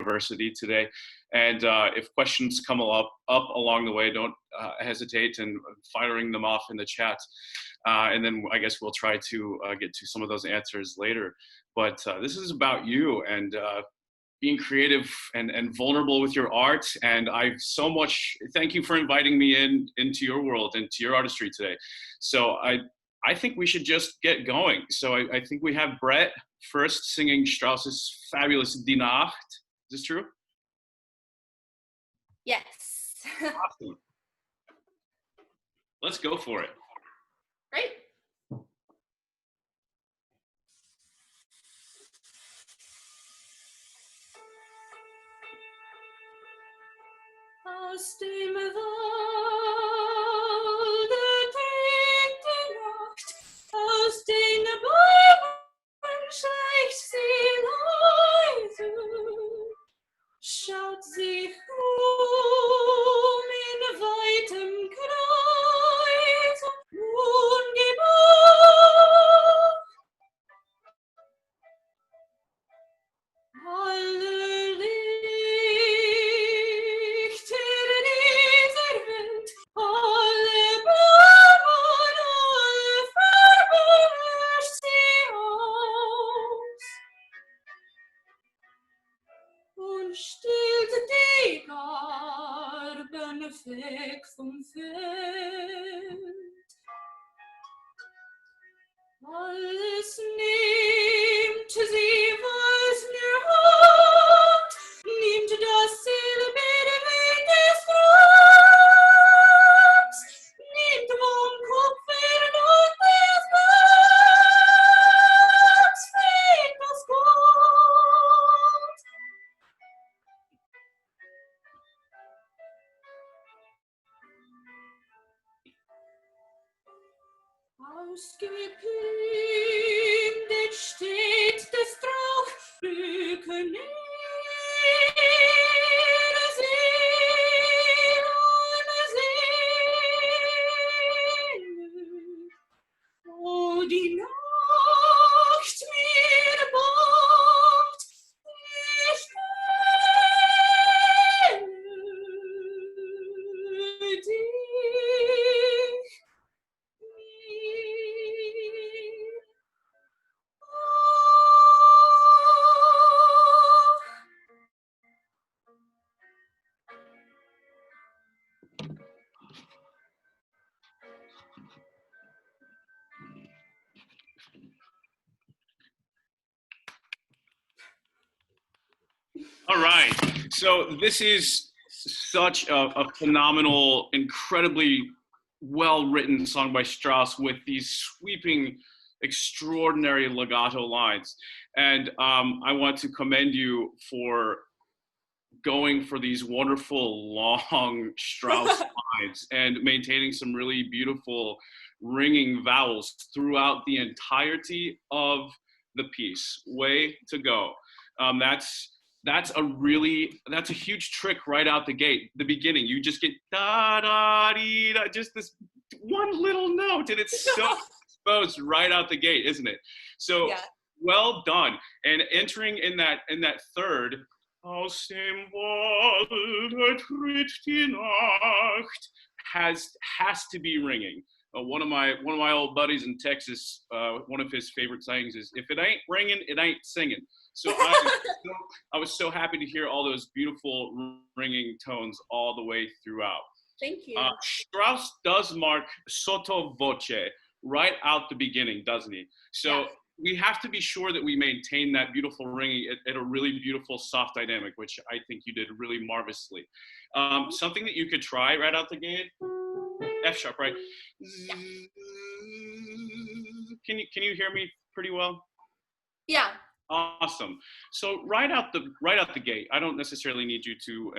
University today. And if questions come up along the way, don't hesitate in firing them off in the chat. And then I guess we'll try to get to some of those answers later. But this is about you and being creative and vulnerable with your art. And I so much thank you for inviting me into your world, into your artistry today. So I think we should just get going. So I think we have Brett first singing Strauss's fabulous Die Nacht. Is this true? Yes. Awesome. Let's go for it. Great. Aus dem Walde trägt die Nacht, aus den Bäumen schleicht sie leise, schaut sich in weitem Kreis ungebar. Alle Lichter dieser Welt, alle Blumen, alle Farben löscht sie aus und stillt die Garben weg vom Feld. Alles nimmt sie, was nur hat, nimmt das silberne Weg des Grabs, nimmt vom Kupfer und des Bergs, fehlt das Gold. Ausgepindet steht des Trauchbrücken ihre Seele. Oh, die Nacht mir bangt, die Stelle dich. All right. So this is such a phenomenal, incredibly well-written song by Strauss with these sweeping, extraordinary legato lines. And I want to commend you for going for these wonderful, long Strauss lines and maintaining some really beautiful ringing vowels throughout the entirety of the piece. Way to go. That's a huge trick right out the gate. The beginning, you just get da da dee da, just this one little note, and it's so exposed right out the gate, isn't it? So yeah. Well done. And entering in that third, aus dem Walde tritt die Nacht, has to be ringing. One of my old buddies in Texas, one of his favorite sayings is, "If it ain't ringing, it ain't singing." So I was so happy to hear all those beautiful ringing tones all the way throughout. Thank you. Strauss does mark sotto voce right out the beginning, doesn't he? So yeah. We have to be sure that we maintain that beautiful ringing at a really beautiful soft dynamic, which I think you did really marvelously. Something that you could try right out the gate, F sharp, right? Yeah. Can you hear me pretty well? Yeah. Awesome. So right out the gate, I don't necessarily need you to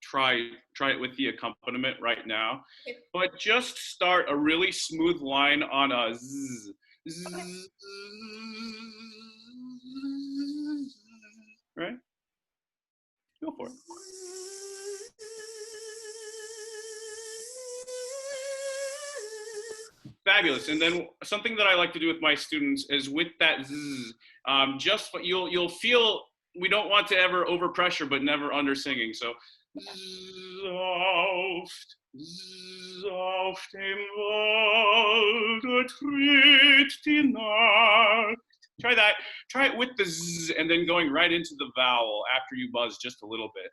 try it with the accompaniment right now, okay. But just start a really smooth line on a zzz, zzz, okay. Right? Go for it. Fabulous. And then something that I like to do with my students is with that zzz, you'll feel we don't want to ever overpressure, but never under singing. So, Saft, auf dem Walde tritt die Nacht. Try that. Try it with the z and then going right into the vowel after you buzz just a little bit.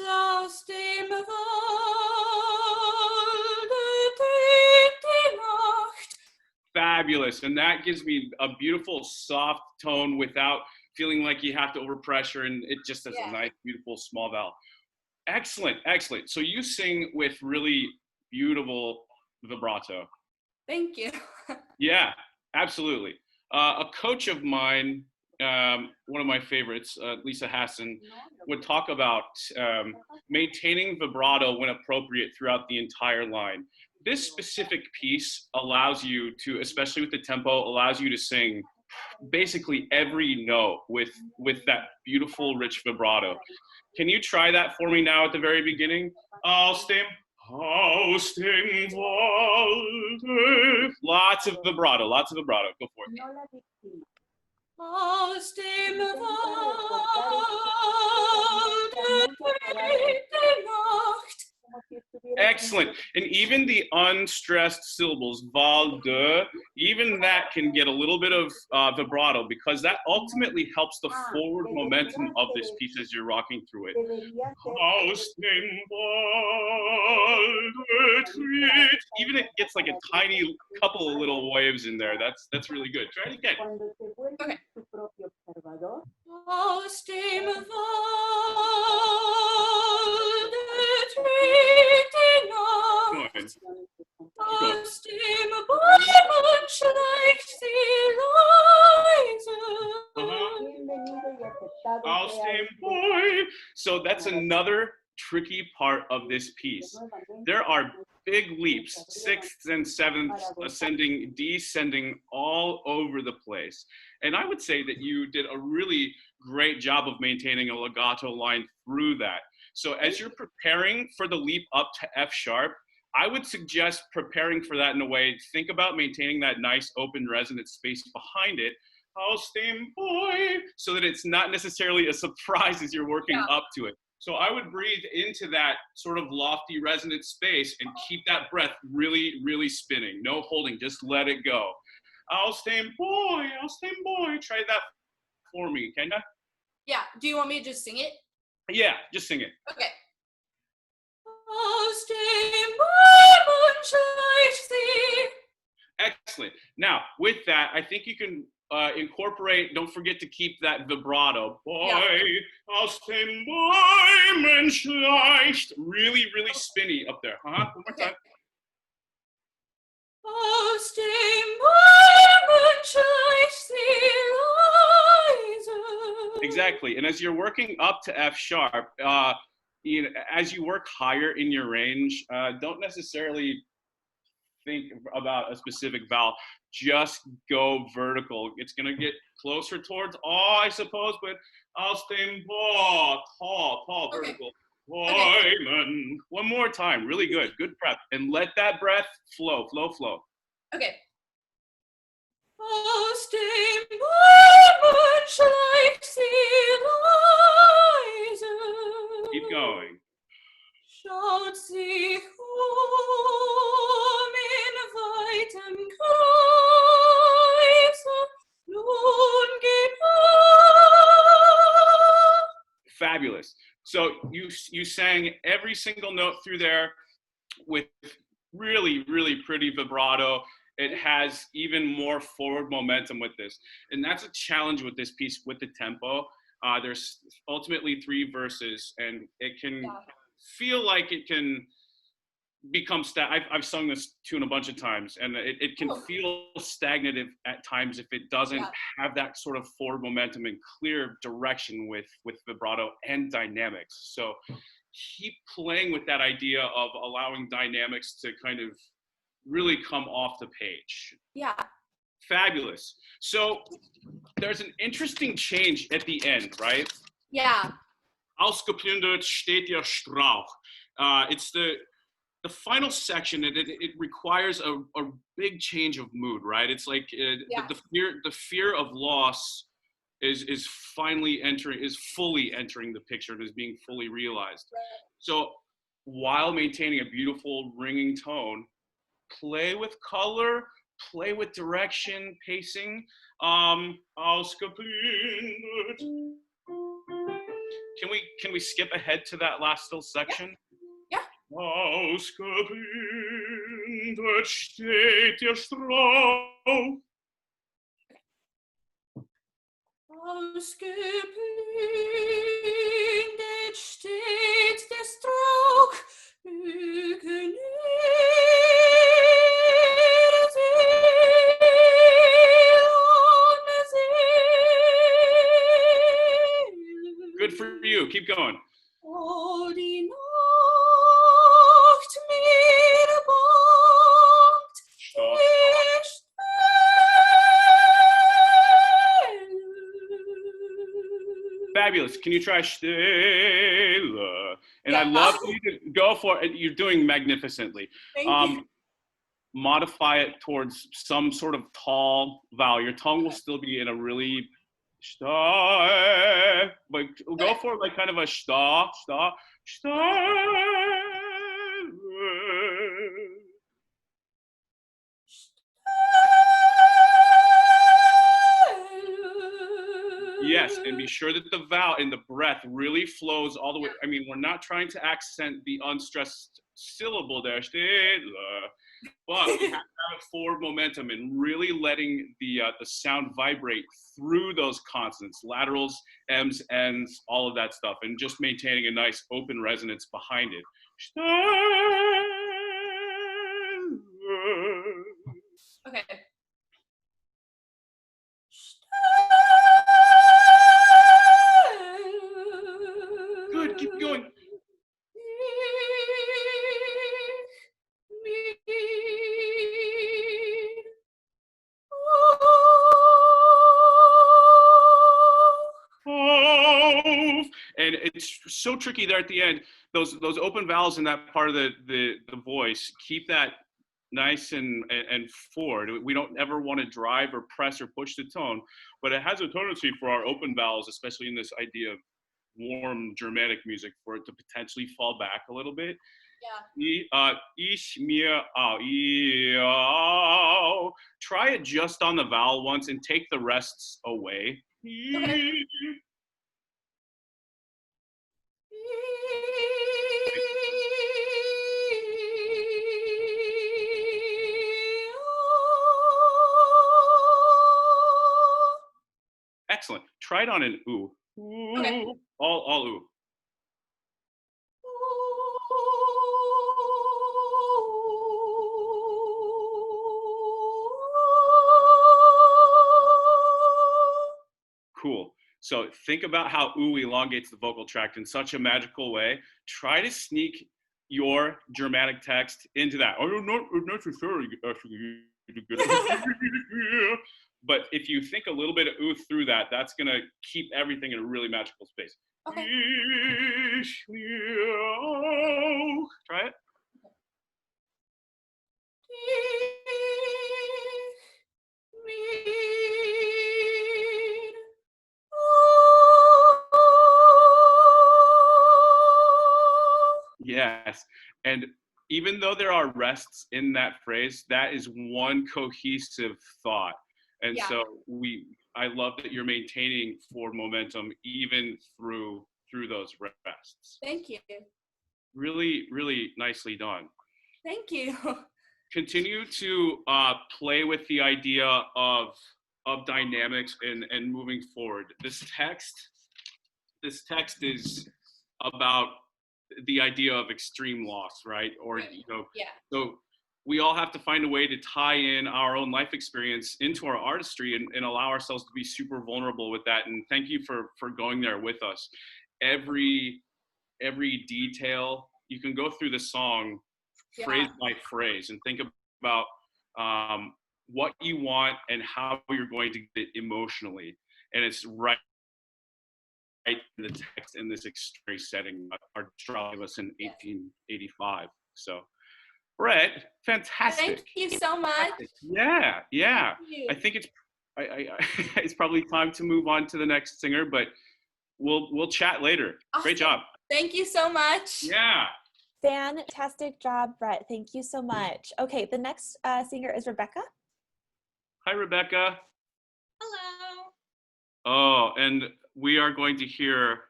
Aus dem Walde tritt die Nacht. Fabulous. And that gives me a beautiful soft tone without feeling like you have to overpressure, and it just has a nice, beautiful small vowel. Excellent, excellent. So you sing with really beautiful vibrato. Thank you. Yeah, absolutely. A coach of mine, one of my favorites, Lisa Hassan, would talk about maintaining vibrato when appropriate throughout the entire line. This specific piece allows you to, especially with the tempo, allows you to sing basically every note with that beautiful, rich vibrato. Can you try that for me now at the very beginning? Aus dem Walde. Lots of vibrato, lots of vibrato. Go for it. Aus dem Walde tritt die Nacht. Excellent. And even the unstressed syllables, Walde, even that can get a little bit of vibrato, because that ultimately helps the forward momentum of this piece as you're rocking through it. Aus dem Walde tritt. Even it gets like a tiny couple of little waves in there. That's really good. Try it again. Okay. Aus dem Walde tritt die Nacht. Aus dem Bäumen schleicht sie leise. Aus dem Bäumen. So that's another tricky part of this piece. There are big leaps, sixths and sevenths, ascending, descending, all over the place. And I would say that you did a really great job of maintaining a legato line through that. So as you're preparing for the leap up to F sharp, I would suggest preparing for that in a way. Think about maintaining that nice open resonant space behind it, aus dem Bäumen, so that it's not necessarily a surprise as you're working up to it. So I would breathe into that sort of lofty resonant space and keep that breath really, really spinning. No holding, just let it go. Aus dem Bäumen. Try that for me, can you? Yeah, do you want me to just sing it? Yeah, just sing it. Okay. Aus dem Bäumen schleicht sie. Excellent. Now, with that, I think you can incorporate, don't forget to keep that vibrato. Aus dem Bäumen schleicht. Really, really spinny up there. One more time. Aus dem Bäumen schleicht sie leise. Exactly. And as you're working up to F sharp, as you work higher in your range, don't necessarily think about a specific vowel. Just go vertical. It's going to get closer towards I suppose, but aus dem tall, vertical. Bäumen. One more time. Really good. Good prep. And let that breath flow. Okay. Aus dem Bäumen schleicht sie leise. Keep going. Schaut sich in weitem Kreise, nun geht Fabulous. So you sang every single note through there with really, really pretty vibrato. It has even more forward momentum with this. And that's a challenge with this piece, with the tempo. There's ultimately 3 verses, and it can feel like it can become I've sung this tune a bunch of times, and it can feel stagnative at times if it doesn't have that sort of forward momentum and clear direction with vibrato and dynamics. So keep playing with that idea of allowing dynamics to kind of really come off the page. Yeah. Fabulous. So there's an interesting change at the end, right? Yeah. Ausgeplündert steht der Strauch. It's the the final section, it requires a big change of mood, right? It's like the fear of loss is fully entering the picture and is being fully realized. Right. So while maintaining a beautiful ringing tone, play with color, play with direction, pacing. Can we skip ahead to that last little section? Yeah. Ausgeblendet steht der Strauch. Ausgeblendet steht der Strauch, Hügel Good for you. Keep going. Oh, die Nacht mir bangt, Stop. Fabulous. Can you try Stella? And Yeah. I love you to go for it. You're doing magnificently. Thank you. Modify it towards some sort of tall vowel. Your tongue will still be in a really sta, but go for like kind of a sta. Yes, and be sure that the vowel and the breath really flows all the way. I mean, we're not trying to accent the unstressed syllable there, but we have to have it forward momentum and really letting the sound vibrate through those consonants, laterals, M's, N's, all of that stuff, and just maintaining a nice open resonance behind it. Okay. Good, keep going. And it's so tricky there at the end. Those open vowels in that part of the voice, keep that nice and forward. We don't ever want to drive or press or push the tone, but it has a tendency for our open vowels, especially in this idea of warm Germanic music, for it to potentially fall back a little bit. Yeah. Ich, mir, au. Try it just on the vowel once and take the rests away. Okay. Excellent. Try it on an ooh. Okay. All ooh. Cool. So think about how ooh elongates the vocal tract in such a magical way. Try to sneak your Germanic text into that. Oh, not necessarily. But if you think a little bit of ooh through that, that's going to keep everything in a really magical space. Okay. Try it. Yes. And even though there are rests in that phrase, that is one cohesive thought. And so I love that you're maintaining forward momentum even through those rests. Thank you. Really, really nicely done. Thank you. Continue to play with the idea of dynamics and moving forward. This text is about the idea of extreme loss, right? Or so we all have to find a way to tie in our own life experience into our artistry and allow ourselves to be super vulnerable with that. And thank you for going there with us. Every detail, you can go through the song phrase by phrase and think about what you want and how you're going to get it emotionally. And it's right in the text in this extreme setting. Our gave us in 1885. So Brett, fantastic. Thank you so much. Yeah, yeah. Thank you. I think it's it's probably time to move on to the next singer, but we'll chat later. Awesome. Great job. Thank you so much. Yeah. Fantastic job, Brett. Thank you so much. Okay, the next singer is Rebecca. Hi, Rebecca. Hello. Oh, and we are going to hear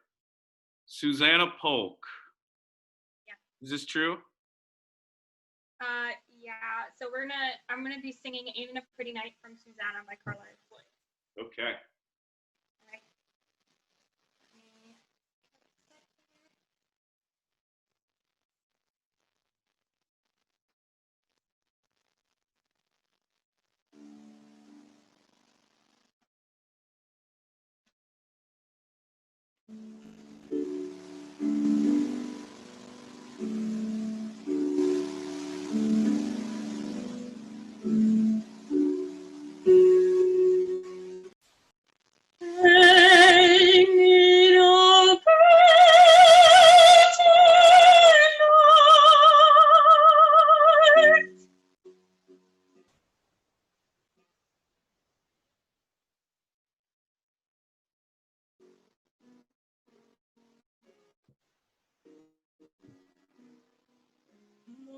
Susanna Polk. Yeah. Is this true? Yeah. So I'm gonna be singing "Ain't It a Pretty Night" from Susanna by Carlisle Floyd. Okay. All right. Let me get it set here.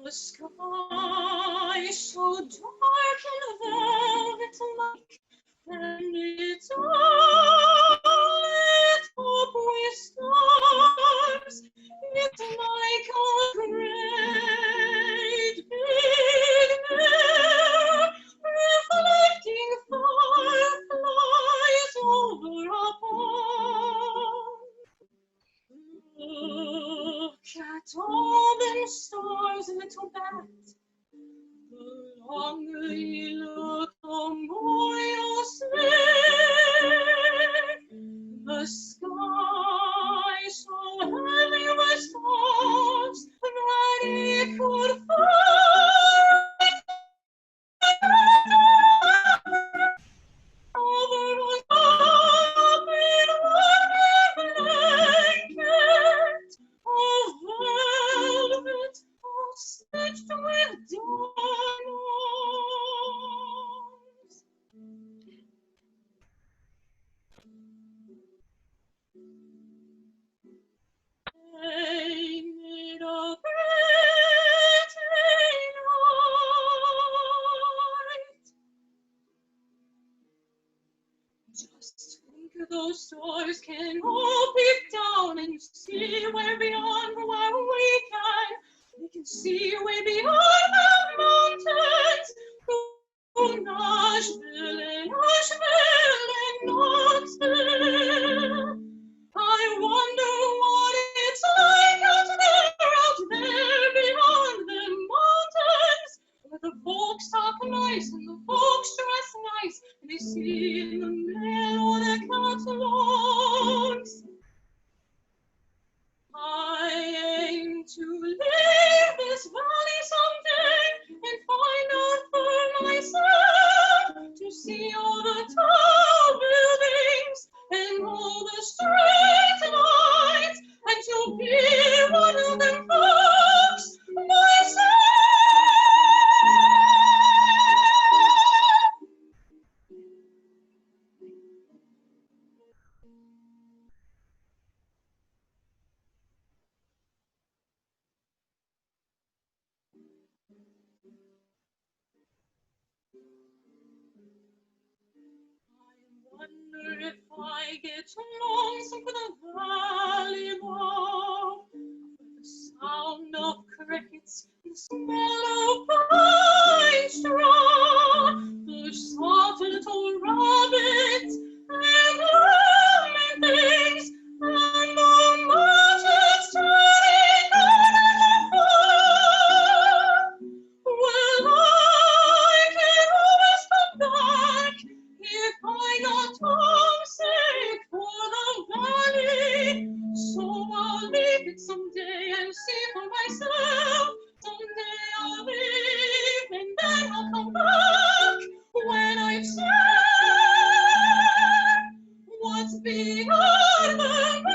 The sky so dark and velvet-like, and it's all lit up with stars. It's like a great big mirror, reflecting fireflies over a pond. Look at all them stars, little bat. The longer you look, the more you'll see. The sky so heavy with stars that it could fall over us up in one blanket of velvet, all stitched with diamonds. Ain't it a pretty night? Just think of those stars can all peek down and see way beyond where we can. We can see way beyond the mountains, through Nashville and Knoxville. I wonder what it's like out there beyond the mountains, where the folks talk nice and the folks dress nice, and they see in the mail or the catalogs. I aim to leave this valley someday and find out for myself, to see all the tall buildings and all the street lights, and to be one of them folks myself. I wonder if I get lonesome for the valley above, the sound of crickets, the smell of pine straw, the soft little rabbits and humming things, and the mountains turning on the floor. Well, I can always come back if I got homesick for the valley. So I'll leave it someday and see for myself. Someday I'll leave and then I'll come back when I've seen what's beyond the mountains.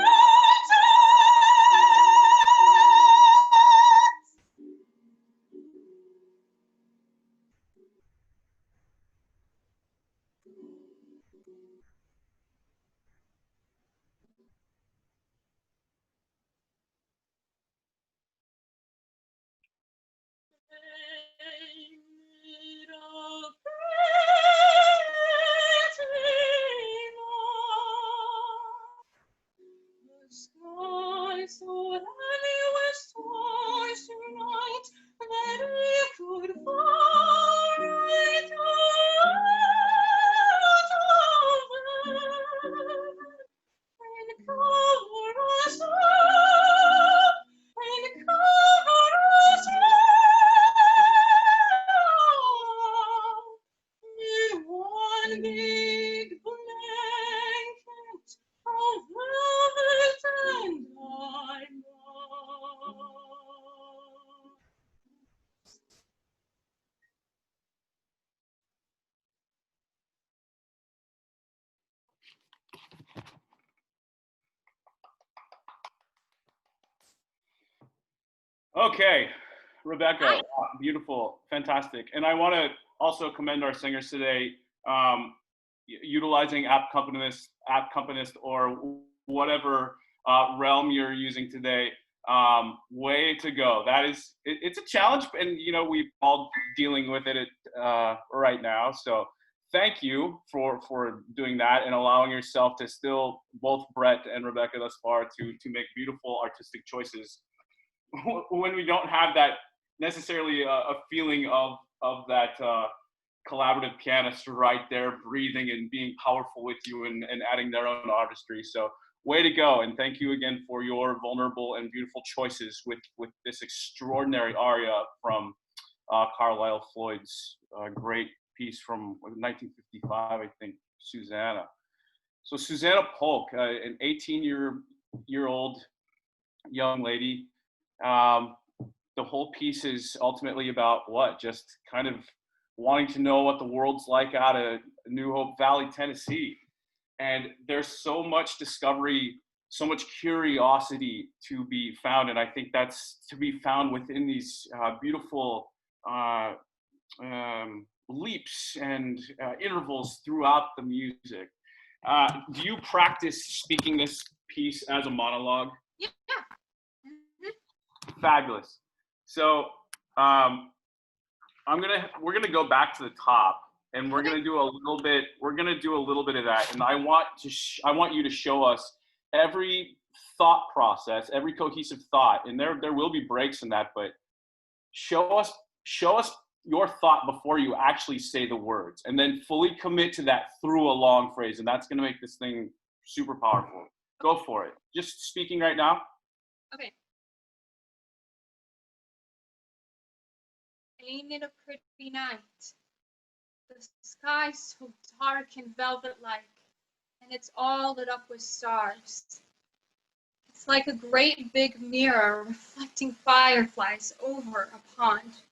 Okay, Rebecca, beautiful, fantastic. And I want to also commend our singers today, utilizing app accompanist, or whatever realm you're using today. Way to go. That is, it's a challenge, and we're all dealing with it right now. So thank you for doing that and allowing yourself to still, both Brett and Rebecca thus far, to make beautiful artistic choices when we don't have that necessarily a feeling of that collaborative pianist right there breathing and being powerful with you and adding their own artistry. So way to go, and thank you again for your vulnerable and beautiful choices with this extraordinary aria from Carlisle Floyd's great piece from 1955, I think, Susanna. So Susanna Polk, an 18-year-old young lady. The whole piece is ultimately about what? Just kind of wanting to know what the world's like out of New Hope Valley, Tennessee. And there's so much discovery, so much curiosity to be found. And I think that's to be found within these beautiful leaps and intervals throughout the music. Do you practice speaking this piece as a monologue? Yeah. Fabulous. So we're gonna go back to the top, and we're gonna do a little bit. We're gonna do a little bit of that, and I want you to show us every thought process, every cohesive thought, and there will be breaks in that, but show us your thought before you actually say the words, and then fully commit to that through a long phrase, and that's gonna make this thing super powerful. Go for it. Just speaking right now. Okay. Ain't it a pretty night? The sky's so dark and velvet-like, and it's all lit up with stars. It's like a great big mirror reflecting fireflies over a pond.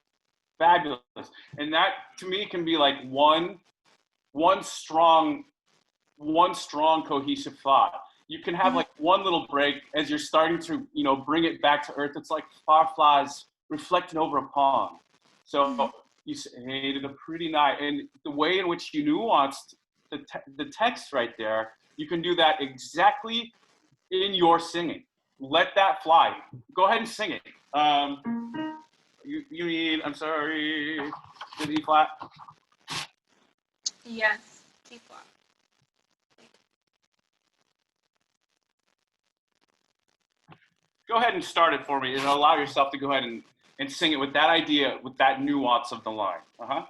Fabulous. And that, to me, can be like one strong cohesive thought. You can have like one little break as you're starting to, bring it back to earth. It's like fireflies reflecting over a pond. So you say, hey, it's a pretty night. And the way in which you nuanced the text right there, you can do that exactly in your singing. Let that fly. Go ahead and sing it. You need, I'm sorry, the E flat? Yes, D flat. Go ahead and start it for me, and allow yourself to go ahead and sing it with that idea, with that nuance of the line. Okay.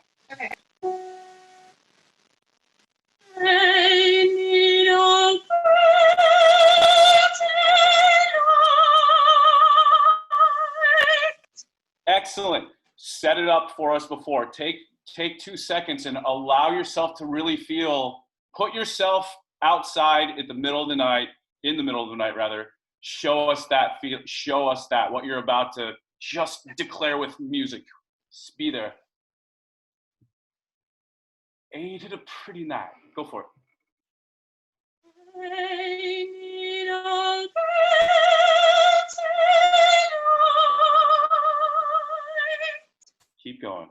Excellent. Set it up for us before. Take 2 seconds and allow yourself to really put yourself outside in the middle of the night, rather. Show us that, what you're about to just declare with music. Just be there. Ain't it a pretty night? Go for it. Keep going.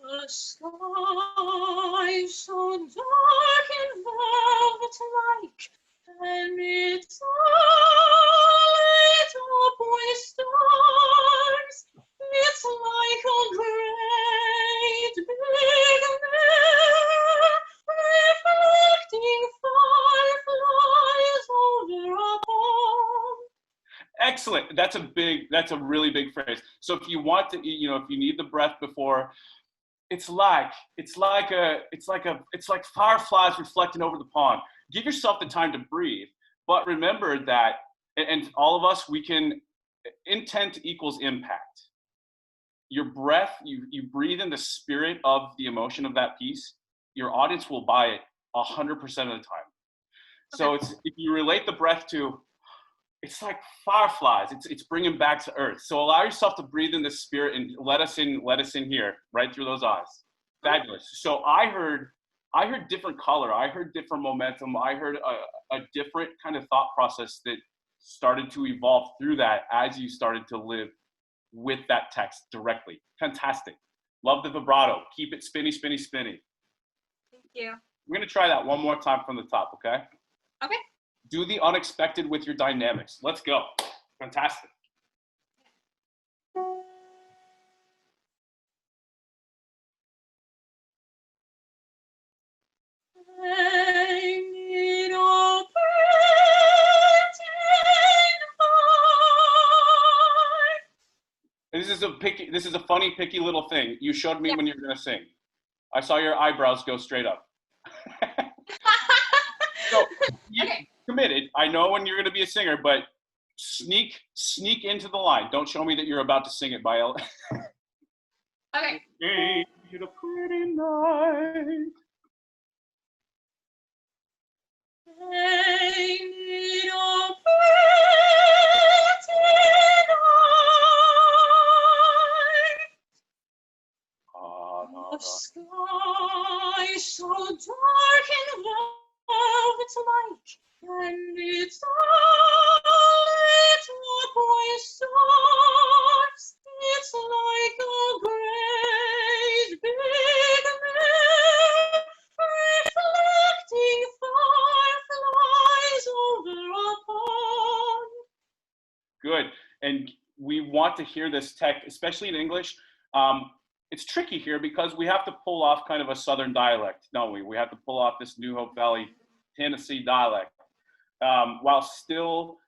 The sky so dark and velvet-like, and it's all lit up with stars. It's like a great big mirror reflecting fireflies over a pond. Excellent. That's a really big phrase. So if you want to, if you need the breath before, it's like fireflies reflecting over the pond. Give yourself the time to breathe, but remember that, and all of us, intent equals impact. Your breath, you breathe in the spirit of the emotion of that piece, your audience will buy it 100% of the time. So if you relate the breath to, it's like fireflies, it's bringing back to earth. So allow yourself to breathe in the spirit and let us in here, right through those eyes. Fabulous. So I heard different color. I heard different momentum. I heard a different kind of thought process that started to evolve through that as you started to live with that text directly. Fantastic. Love the vibrato. Keep it spinny, spinny, spinny. Thank you. We're going to try that one more time from the top, okay? Okay. Do the unexpected with your dynamics. Let's go. Fantastic. This is a funny, picky little thing. You showed me when you were going to sing. I saw your eyebrows go straight up. So you committed. I know when you're going to be a singer, but sneak into the line. Don't show me that you're about to sing it by Okay. Ain't a pretty night. Ain't a pretty night. The sky so dark and velvet-like, and it's all lit up by stars. It's like a great big mirror reflecting fireflies over a pond. Good. And we want to hear this tech, especially in English. It's tricky here because we have to pull off kind of a Southern dialect, don't we? We have to pull off this New Hope Valley, Tennessee dialect, while still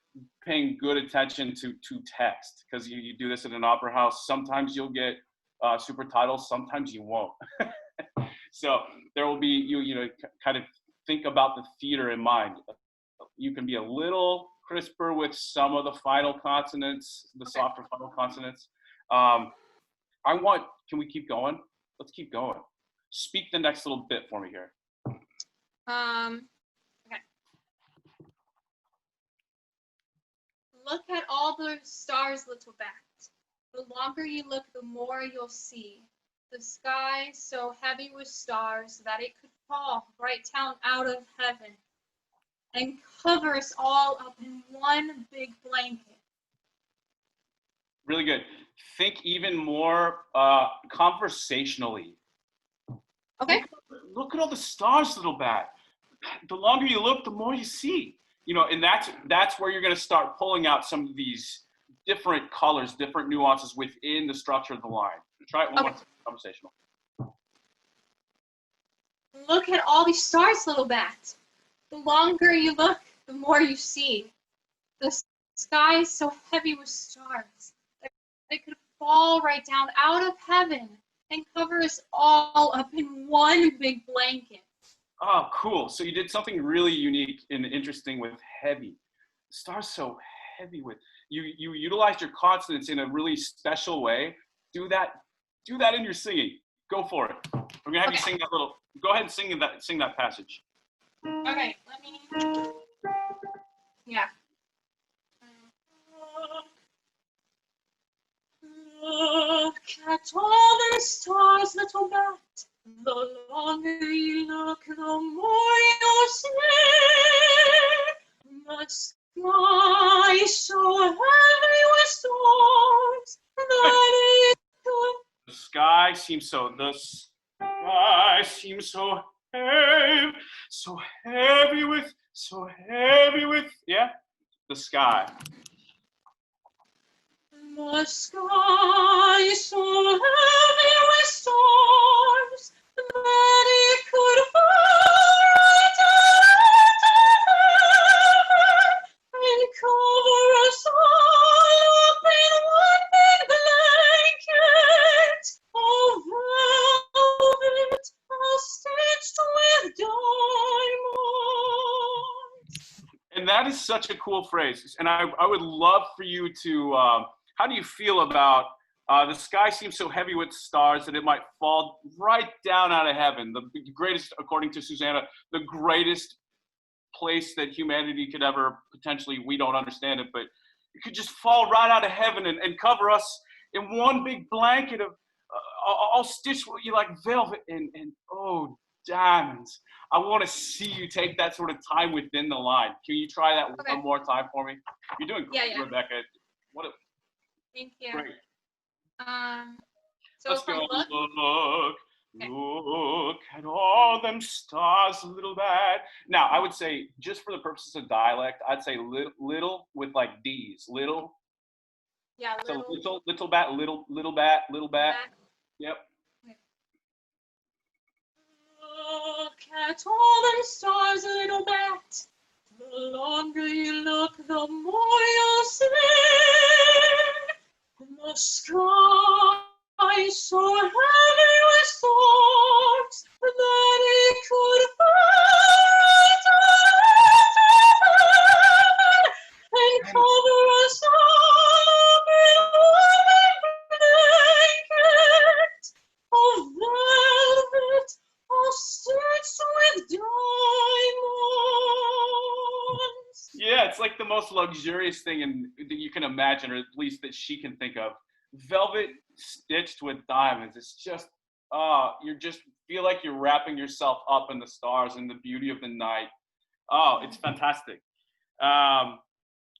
paying good attention to text, because you do this in an opera house. Sometimes you'll get super titles, sometimes you won't. So there will be, you know, kind of think about the theater in mind. You can be a little crisper with some of the final consonants, the softer final consonants. Can we keep going? Let's keep going. Speak the next little bit for me here. Okay. Look at all the stars, little bat. The longer you look, the more you'll see. The sky so heavy with stars that it could fall right down out of heaven and cover us all up in one big blanket. Really good. Think even more conversationally. Okay. Look at all the stars, little bat. The longer you look, the more you see. You know, and that's where you're going to start pulling out some of these different colors, different nuances within the structure of the line. Try it one more time, conversational. Look at all these stars, little bat. The longer you look, the more you see. The sky is so heavy with stars that it could fall right down out of heaven and cover us all up in one big blanket. Oh, cool. So you did something really unique and interesting with heavy. The star's so heavy with, you utilized your consonants in a really special way. Do that in your singing. Go for it. I'm gonna have you sing that little, go ahead and sing that passage. Okay, let me, yeah. Look at all the stars, little bat. The longer you look, the more you'll see. The sky is so heavy with stars that it could. The sky seems so heavy with, yeah, the sky. The sky is so heavy with stars that it could fall right down and cover us all up in one big blanket of velvet, all stitched with diamonds. And that is such a cool phrase. And I would love for you to, how do you feel about the sky seems so heavy with stars that it might fall right down out of heaven? The greatest, according to Susanna, the greatest place that humanity could ever potentially, we don't understand it, but it could just fall right out of heaven and cover us in one big blanket of all stitched with you like velvet. And oh, diamonds. I want to see you take that sort of time within the line. Can you try that one more time for me? You're doing great, Yeah. Rebecca. What a Thank you. great. So Let's from go. look, Look at all them stars, little bad. Now, I would say, just for the purposes of dialect, I'd say little with like D's. Little. yeah, So little, little bat, little bat, little bat. back. Yep. Look at all them stars, little bat. The longer you look, the more you'll see. The sky so heavy with storms that it could fall and cover us all in blanket of velvet, all stitched with diamonds. Yeah, it's like the most luxurious thing that you can imagine, or at least that she can think of. Velvet stitched with diamonds. It's just, you just feel like you're wrapping yourself up in the stars and the beauty of the night. Oh, it's fantastic.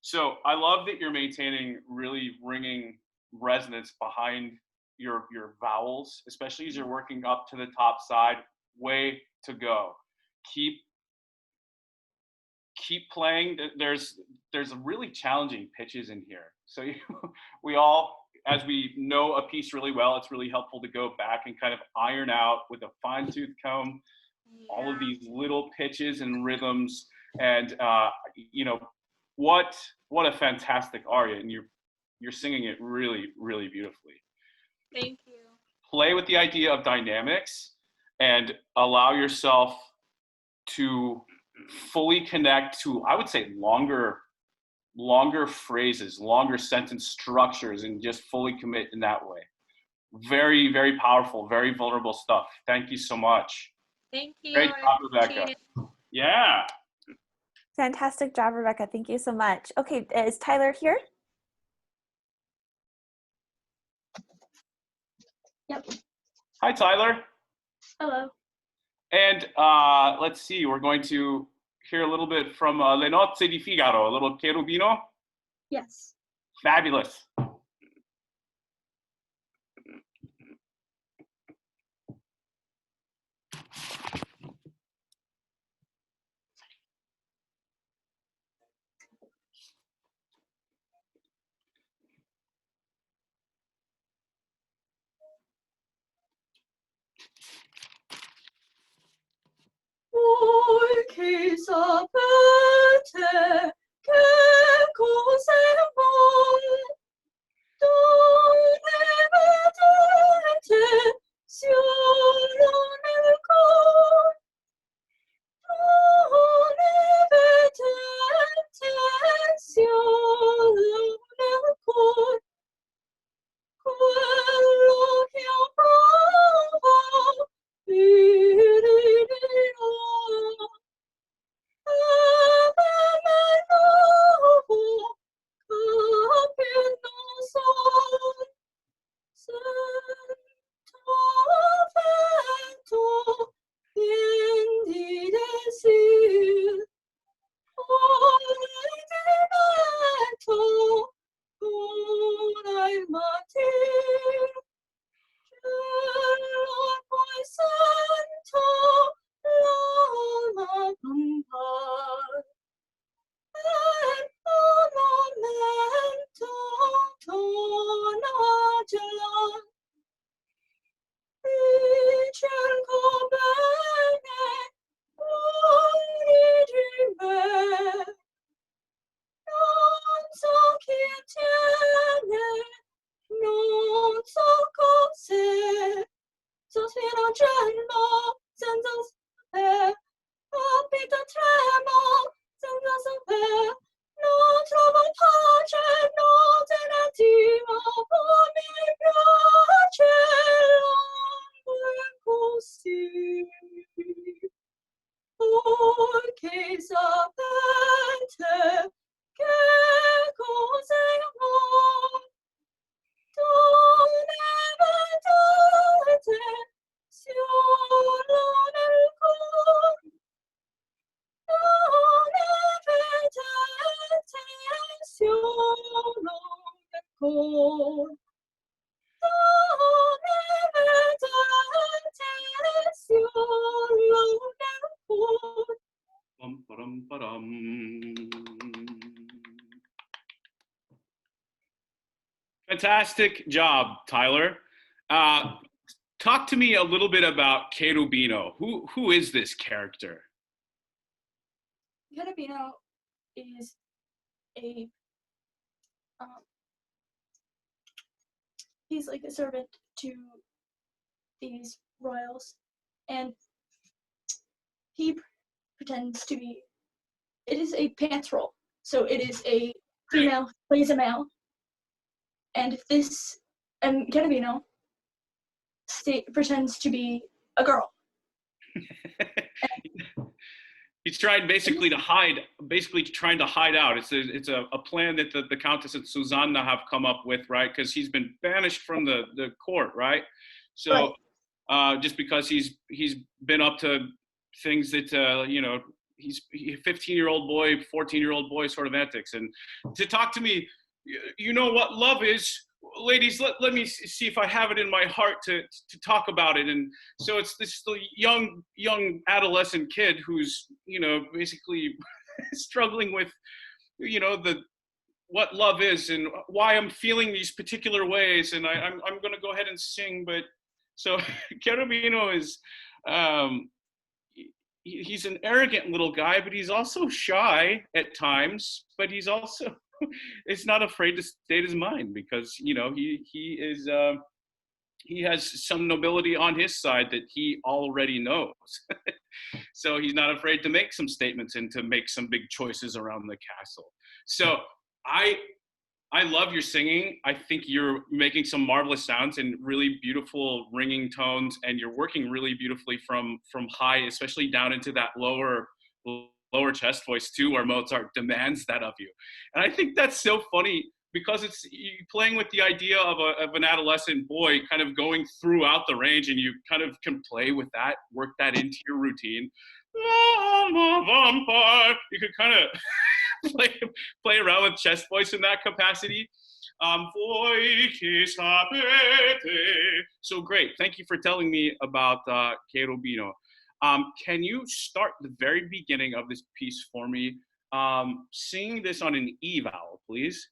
So I love that you're maintaining really ringing resonance behind your vowels, especially as you're working up to the top side. Way to go. Keep playing. There's really challenging pitches in here. So we all, as we know a piece really well, it's really helpful to go back and kind of iron out with a fine-tooth comb all of these little pitches and rhythms. And what a fantastic aria, and you're singing it really, really beautifully. Thank you. Play with the idea of dynamics and allow yourself to fully connect to, I would say, longer phrases, longer sentence structures, and just fully commit in that way. Very, very powerful, very vulnerable stuff. Thank you so much. Thank you. Great job, Rebecca. Yeah. Fantastic job, Rebecca. Thank you so much. Okay, is Tyler here? Yep. Hi, Tyler. Hello. And let's see, we're going to hear a little bit from Le Nozze di Figaro, a little Cherubino. Yes. Fabulous. Che sapete che cos'è un dove vedete solo nel cor dove vedete solo nel cor quello che io provo Che sapete che cos'è amor dove vedete solo nel amor. Bum, ba-dum, ba-dum. Fantastic job, Tyler. Talk to me a little bit about Cherubino. Who is this character? Cherubino is a he's like a servant to these royals, and he pretends to be. It is a pants role, so it is a female plays a male, and this Cherubino pretends to be a girl. He's trying basically trying to hide out. It's a plan that the Countess and Susanna have come up with, right? Because he's been banished from the court, right? So just because he's been up to things that he's a 15-year-old boy, 14-year-old boy sort of antics. And to talk to me, you know what love is. Ladies, let me see if I have it in my heart to talk about it. And so it's this young adolescent kid who's basically struggling with what love is and why I'm feeling these particular ways. And I'm going to go ahead and sing. But so Cherubino is he's an arrogant little guy, but he's also shy at times. But he's also is not afraid to state his mind because he has some nobility on his side that he already knows. So he's not afraid to make some statements and to make some big choices around the castle. So I love your singing. I think you're making some marvelous sounds and really beautiful ringing tones, and you're working really beautifully from high, especially down into that lower chest voice too, where Mozart demands that of you. And I think that's so funny because it's you playing with the idea of an adolescent boy kind of going throughout the range, and you kind of can play with that, work that into your routine. You could kind of play around with chest voice in that capacity. So great. Thank you for telling me about Cherubino. Can you start the very beginning of this piece for me? Sing this on an E vowel, please.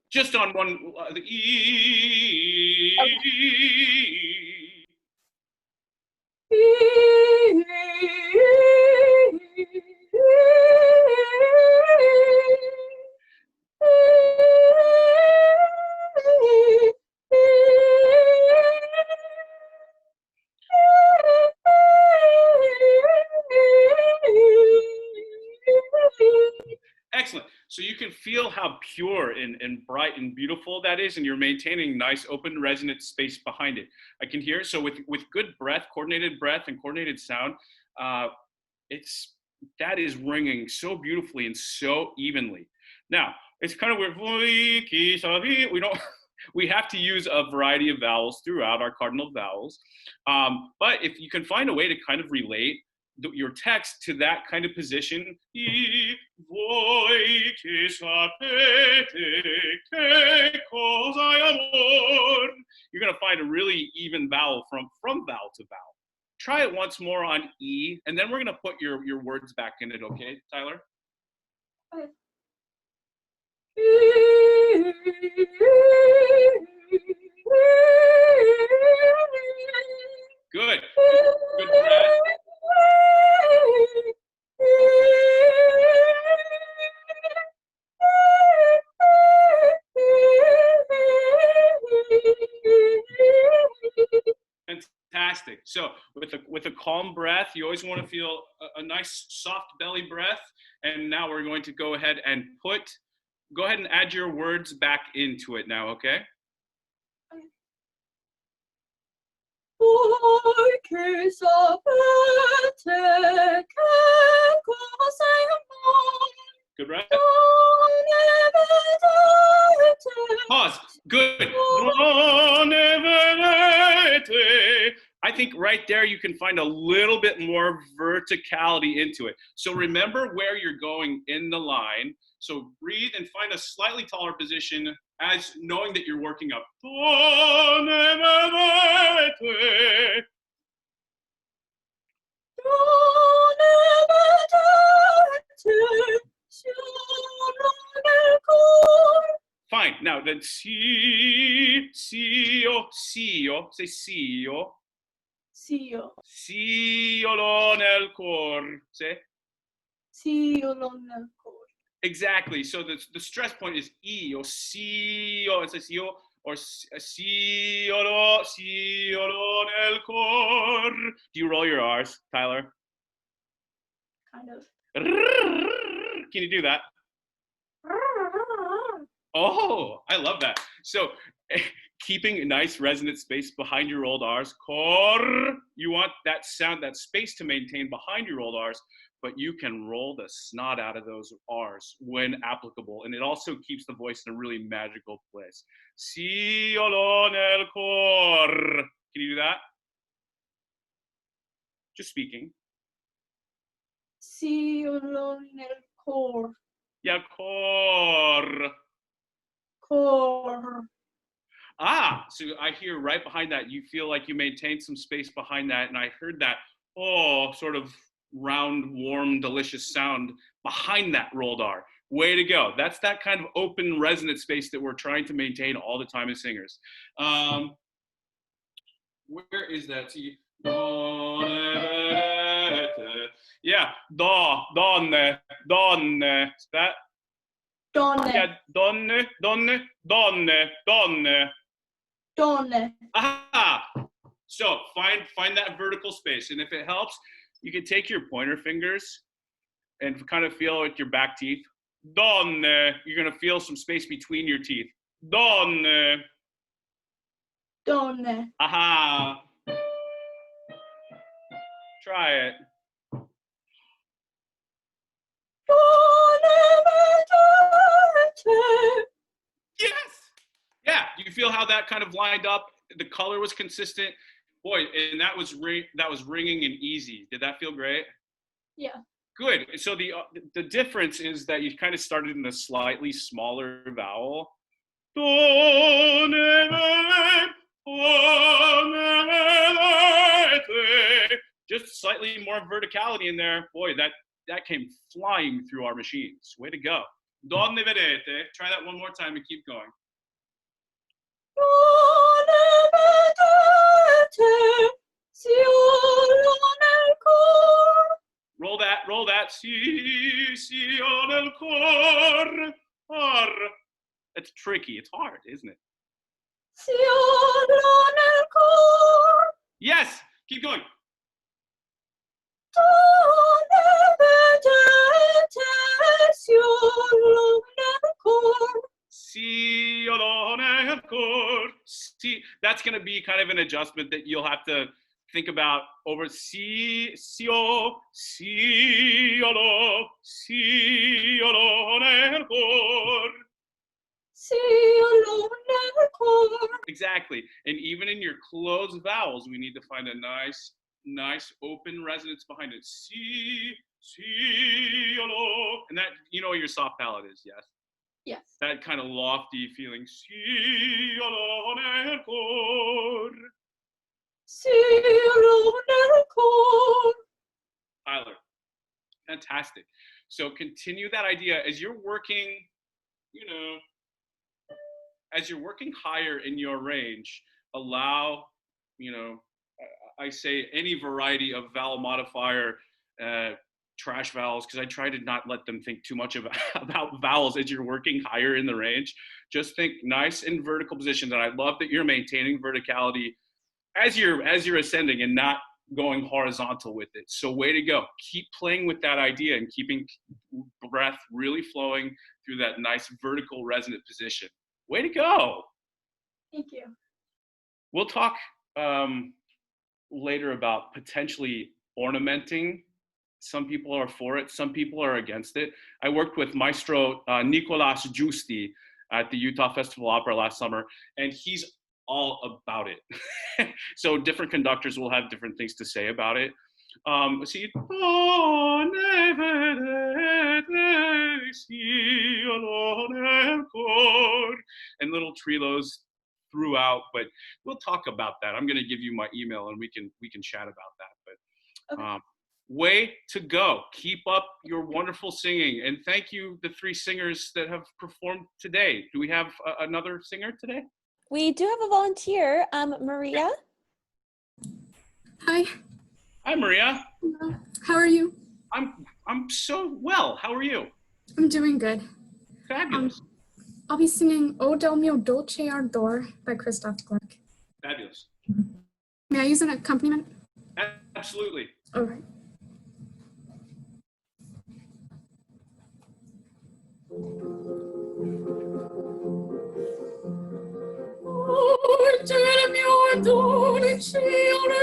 Just on one, the E. Excellent. So you can feel how pure and bright and beautiful that is, and you're maintaining nice open resonant space behind it. I can hear. So with good breath, coordinated breath and coordinated sound, that is ringing so beautifully and so evenly. Now, it's kind of weird. We have to use a variety of vowels throughout our cardinal vowels. But if you can find a way to kind of relate your text to that kind of position, you're going to find a really even vowel from vowel to vowel. Try it once more on E, and then we're going to put your words back in it, okay, Tyler? Okay. Good. Good breath. Fantastic. So with a calm breath, you always want to feel a nice soft belly breath. And now we're going to go ahead and add your words back into it now, okay? Good breath. Pause. Good. I think right there you can find a little bit more verticality into it. So remember where you're going in the line. So breathe and find a slightly taller position as knowing that you're working up. Fine. Now then, si, si-o, say si-o. Si-o. Si-o nel cor. Say. Si-o nel cor. Exactly. So the stress point is E or si-o, it's a si-o, or si-o nel cor. Do you roll your R's, Tyler? Kind of. Can you do that? Oh, I love that. So keeping a nice resonant space behind your rolled R's, cor, you want that sound, that space to maintain behind your rolled R's, but you can roll the snot out of those R's when applicable. And it also keeps the voice in a really magical place. Si nel cor. Can you do that? Just speaking. Si-o nel cor. Yeah, cor. Cor. Ah, so I hear right behind that, you feel like you maintain some space behind that. And I heard that, oh, sort of round, warm, delicious sound behind that rolled R. Way to go. That's that kind of open resonant space that we're trying to maintain all the time as singers. Where is that? Yeah, donne. Is that? Donne. Yeah, donne. Donne. Aha! So find that vertical space, and if it helps, you can take your pointer fingers and kind of feel with your back teeth. Donne. You're gonna feel some space between your teeth. Donne. Donne. Aha! Try it. Yes. Yeah. You feel how that kind of lined up? The color was consistent. Boy, and that was ringing and easy. Did that feel great? Yeah. Good. So the difference is that you kind of started in a slightly smaller vowel. Just slightly more verticality in there. Boy, that came flying through our machines. Way to go. Donne vedete. Try that one more time and keep going. Roll that. Si nel cor. It's tricky. It's hard, isn't it? Yes. Keep going. See, that's going to be kind of an adjustment that you'll have to think about over exactly. And even in your closed vowels, we need to find a nice open resonance behind it. And that, you know what your soft palate is, yes? Yes. That kind of lofty feeling. Tyler, fantastic. So continue that idea as you're working, as you're working higher in your range, allow, I say any variety of vowel modifier, trash vowels, because I try to not let them think too much about vowels as you're working higher in the range. Just think nice and vertical positions. And I love that you're maintaining verticality as you're ascending and not going horizontal with it. So way to go. Keep playing with that idea and keeping breath really flowing through that nice vertical resonant position. Way to go. Thank you. We'll talk later about potentially ornamenting. Some people are for it. Some people are against it. I worked with Maestro Nicolas Giusti at the Utah Festival Opera last summer, and he's all about it. So different conductors will have different things to say about it. See, and little trilos throughout, but we'll talk about that. I'm going to give you my email and we can chat about that. But Okay. way to go. Keep up your wonderful singing. And thank you, the three singers that have performed today. Do we have another singer today? We do have a volunteer, Maria. Hi. Hi, Maria. Hello. How are you? I'm so well. How are you? I'm doing good. Fabulous. I'll be singing O Del Mio Dolce Ardor by Christoph Gluck. Fabulous. May I use an accompaniment? Absolutely. All right. O del mio dolce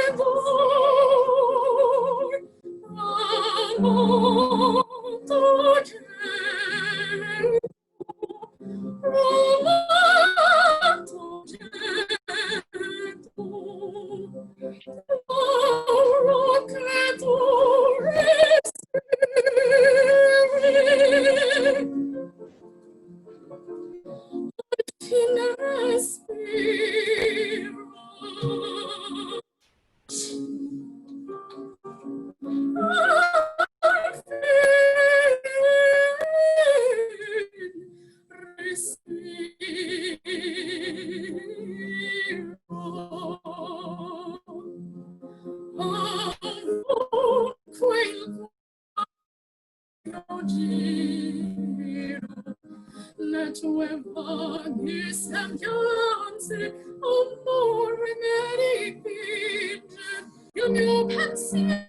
ardor, amato gento, amato gento, ora che tu respiri, in respiro. Le tue vaghe sembianze, amore ne dipinge, il mio pensiero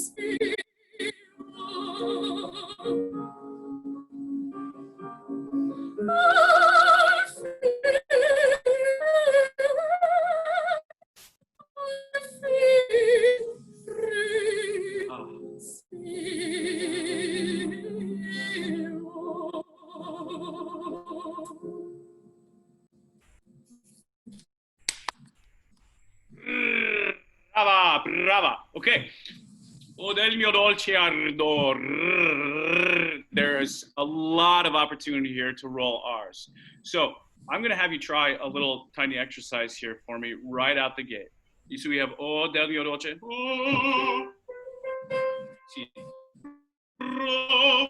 si Brava, brava. Okay. O del mio dolce ardor. There's a lot of opportunity here to roll R's. So I'm going to have you try a little tiny exercise here for me right out the gate. You see we have O del mio dolce.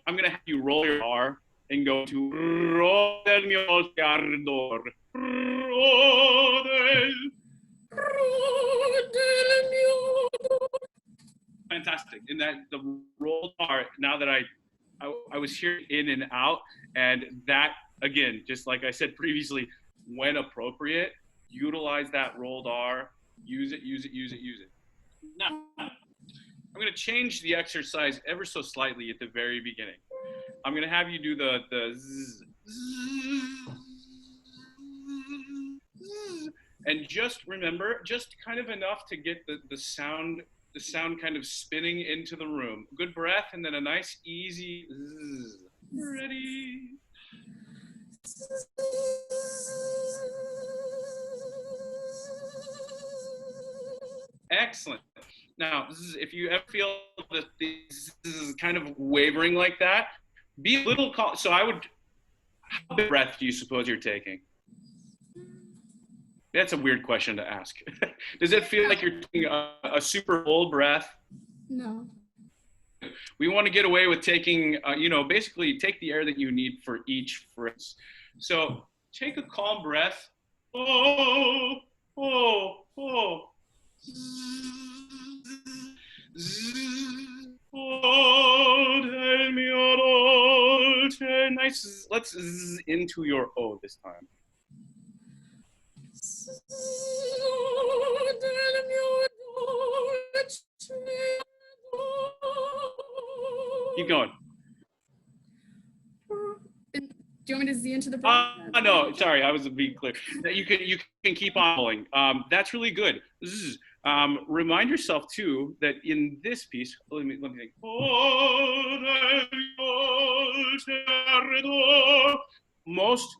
I'm going to have you roll your R and go to O del mio dolce ardor. O del fantastic. And that the roll R, now that I was hearing in and out, and that again, just like I said previously, when appropriate, utilize that rolled R, use it. Now, I'm going to change the exercise ever so slightly at the very beginning. I'm going to have you do the zzz, and just remember, just kind of enough to get the sound kind of spinning into the room. Good breath, and then a nice easy zzz. Ready. Excellent. Now, if you ever feel that this is kind of wavering like that, be a little calm. So I would, how big breath do you suppose you're taking? That's a weird question to ask. Does it feel like you're taking a super full breath? No. We want to get away with taking, basically take the air that you need for each phrase. So take a calm breath. Oh, oh, oh. Oh, tell me all. Nice. Let's into your O this time. Keep going. Do you want me to Z into the breath? No, sorry, I was being clear. You can keep on rolling. That's really good. Remind yourself too that in this piece, let me think. Most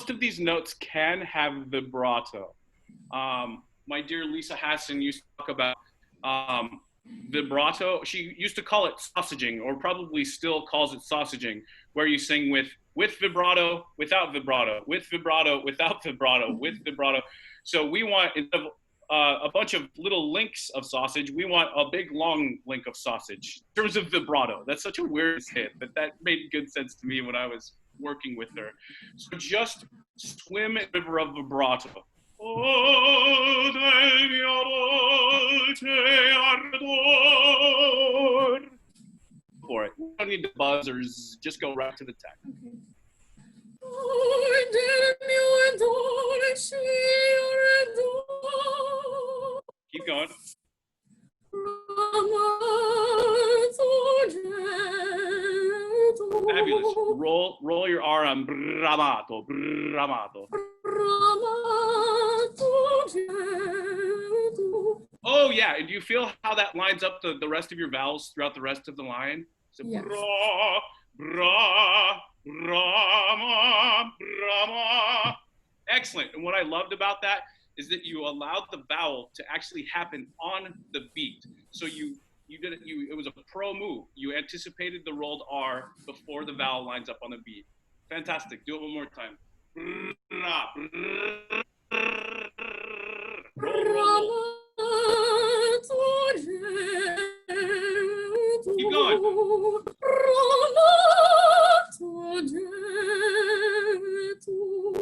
of these notes can have vibrato. My dear Lisa Hassan used to talk about vibrato. She used to call it sausaging, or probably still calls it sausaging, where you sing with vibrato, without vibrato, with vibrato, without vibrato, with vibrato. So we want, instead of a bunch of little links of sausage, we want a big long link of sausage in terms of vibrato. That's such a weird hit, but that made good sense to me when I was working with her. So just swim in the river of vibrato. Oh, del mio dolce ardor. For it. You don't need the buzzers, just go right to the text. Okay. Keep going. Fabulous. Roll your R on bramato, bramato. Oh yeah, and do you feel how that lines up the rest of your vowels throughout the rest of the line? So Yes. bra, bra, brama, brama. Excellent. And what I loved about that is that you allowed the vowel to actually happen on the beat. So you did it. It was a pro move. You anticipated the rolled R before the vowel lines up on the beat. Fantastic. Do it one more time. Roll, roll, roll. Keep going.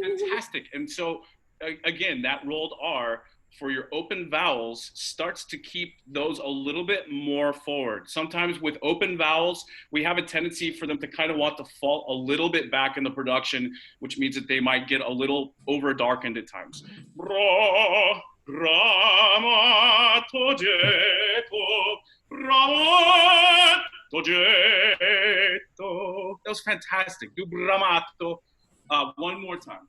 Fantastic. And so, again, that rolled R for your open vowels starts to keep those a little bit more forward. Sometimes with open vowels, we have a tendency for them to kind of want to fall a little bit back in the production, which means that they might get a little over darkened at times. Bra, rama, togetto, rama, togetto. That was fantastic. Do bramato one more time.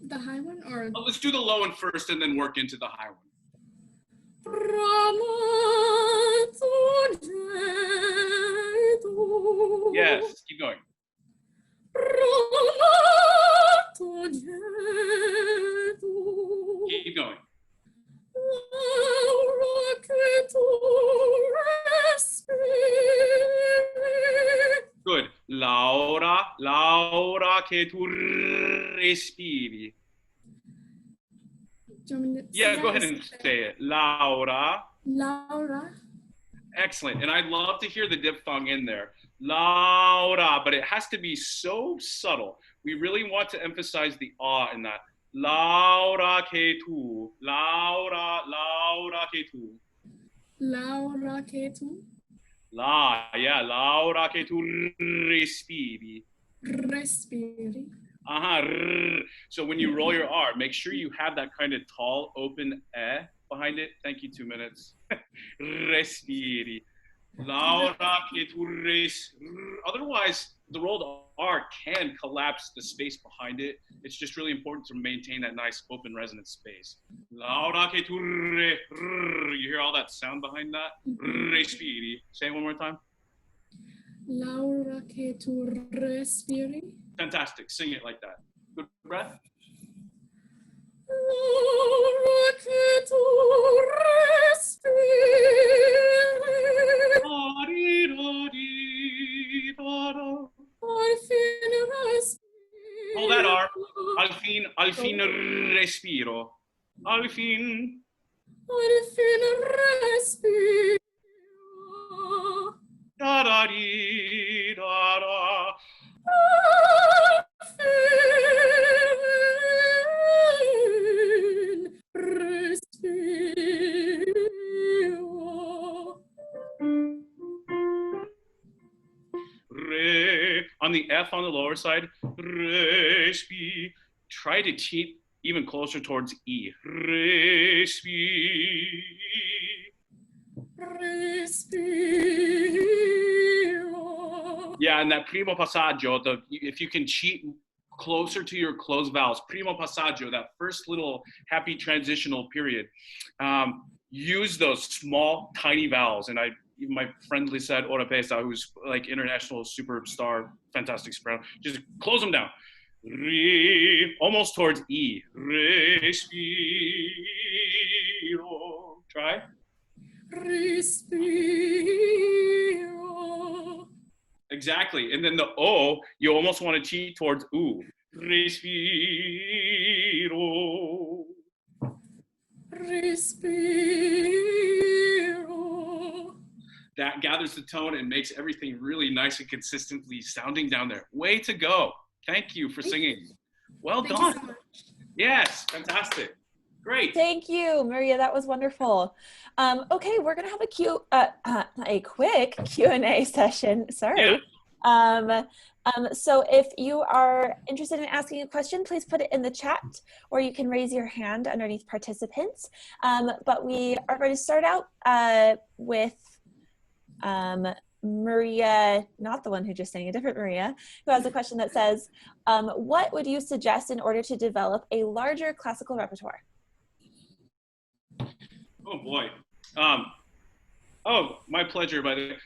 The high one or? Let's do the low one first and then work into the high one. Yes, keep going. Keep going. Good. Laura, Laura, che tu respiri. Yeah, go ahead and say it. Laura. Laura. Excellent. And I'd love to hear the diphthong in there. Laura, but it has to be so subtle. We really want to emphasize the ah in that. Laura che tu. Laura, Laura che tu. Laura che tu. Laura che tu respiri. Respiri. So when you roll your R, make sure you have that kind of tall, open behind it. Thank you, 2 minutes. Respiri. Laura che tu Otherwise, the rolled R can collapse the space behind it. It's just really important to maintain that nice open resonant space. Laura che tu you hear all that sound behind that? Respiri. Say it one more time. Laura che tu respiri. Fantastic. Sing it like that. Good breath. Laura che tu respiri. Al fine respiro. Hold that R. Al fin respiro. Al fin. Al fine respiro. Da da dee da da. Re. On the F on the lower side, respi. Try to cheat even closer towards E. Respi. Respiro. Yeah, and that primo passaggio, if you can cheat closer to your closed vowels, primo passaggio, that first little happy transitional period, use those small, tiny vowels. And my friend Lisette Oropesa, who's like international superstar, fantastic soprano, just close them down. Re, almost towards E. Respiro. Try. Respiro. Exactly. And then the O, you almost want to cheat towards U. Respiro. Respiro. That gathers the tone and makes everything really nice and consistently sounding down there. Way to go. Thank you for singing. Well Thank done. you so much. Yes, fantastic. Great. Thank you, Maria. That was wonderful. Okay, we're gonna have a quick Q&A session. Sorry. Yeah. So if you are interested in asking a question, please put it in the chat, or you can raise your hand underneath participants. But we are going to start out with Maria, not the one who just sang, a different Maria, who has a question that says, what would you suggest in order to develop a larger classical repertoire? Oh boy. Oh, my pleasure. By the way,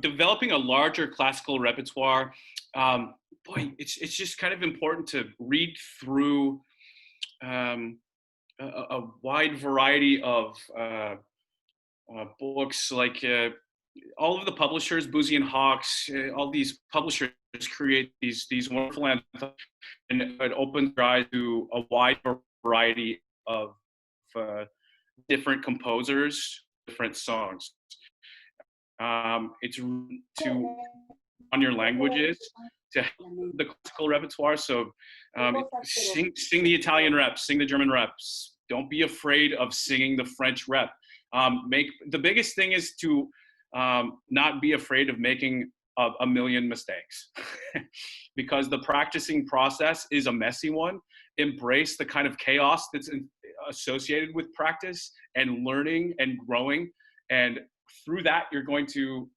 developing a larger classical repertoire, boy, it's just kind of important to read through a wide variety of books, like all of the publishers, Boozy and Hawks, all these publishers create these wonderful anthems, and it opens your eyes to a wide variety of different composers, different songs. It's to on your languages to the classical repertoire. So sing the Italian reps, sing the German reps. Don't be afraid of singing the French rep. The biggest thing is to not be afraid of making a million mistakes because the practicing process is a messy one. Embrace the kind of chaos that's associated with practice and learning and growing. And through that, you're going to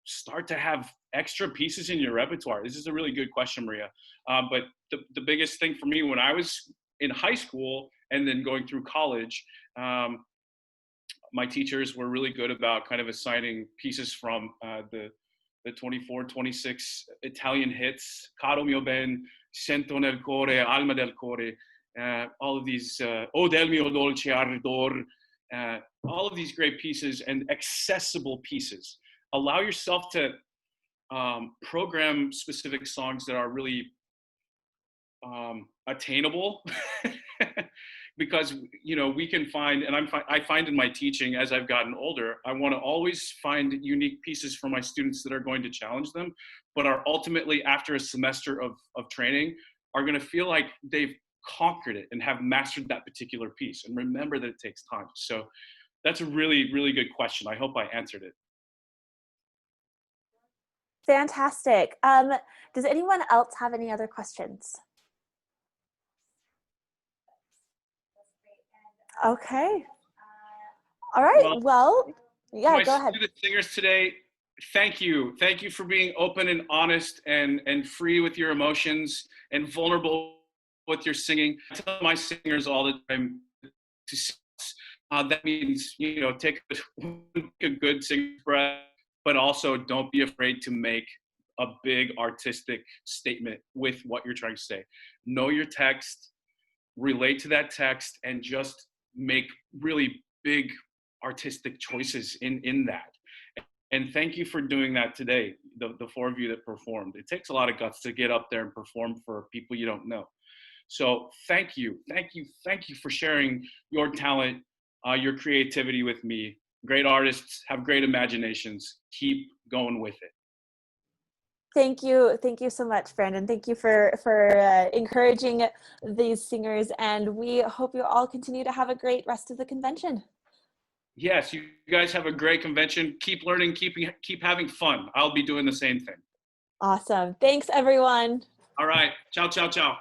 start to have extra pieces in your repertoire. This is a really good question, Maria. But the biggest thing for me when I was in high school and then going through college, my teachers were really good about kind of assigning pieces from the 24, 26 Italian hits, Caro mio ben, Sento nel core, Alma del core, all of these, O del mio dolce ardor, all of these great pieces and accessible pieces. Allow yourself to program specific songs that are really attainable. Because we can find, and I find in my teaching as I've gotten older, I want to always find unique pieces for my students that are going to challenge them, but are ultimately, after a semester of training, are going to feel like they've conquered it and have mastered that particular piece. And remember that it takes time. So that's a really, really good question. I hope I answered it. Fantastic. Does anyone else have any other questions? Okay. All right. Well, yeah, go ahead. My student singers today, thank you. Thank you for being open and honest and free with your emotions and vulnerable with your singing. I tell my singers all the time to that means, you know, take a good singing breath, but also don't be afraid to make a big artistic statement with what you're trying to say. Know your text, relate to that text, and just make really big artistic choices in that. And thank you for doing that today, the four of you that performed. It takes a lot of guts to get up there and perform for people you don't know. So thank you for sharing your talent, your creativity with me. Great artists have great imaginations. Keep going with it. Thank you so much, Brandon. Thank you for encouraging these singers, and we hope you all continue to have a great rest of the convention. Yes, you guys have a great convention. Keep learning, keep having fun. I'll be doing the same thing. Awesome. Thanks, everyone. All right. Ciao, ciao, ciao.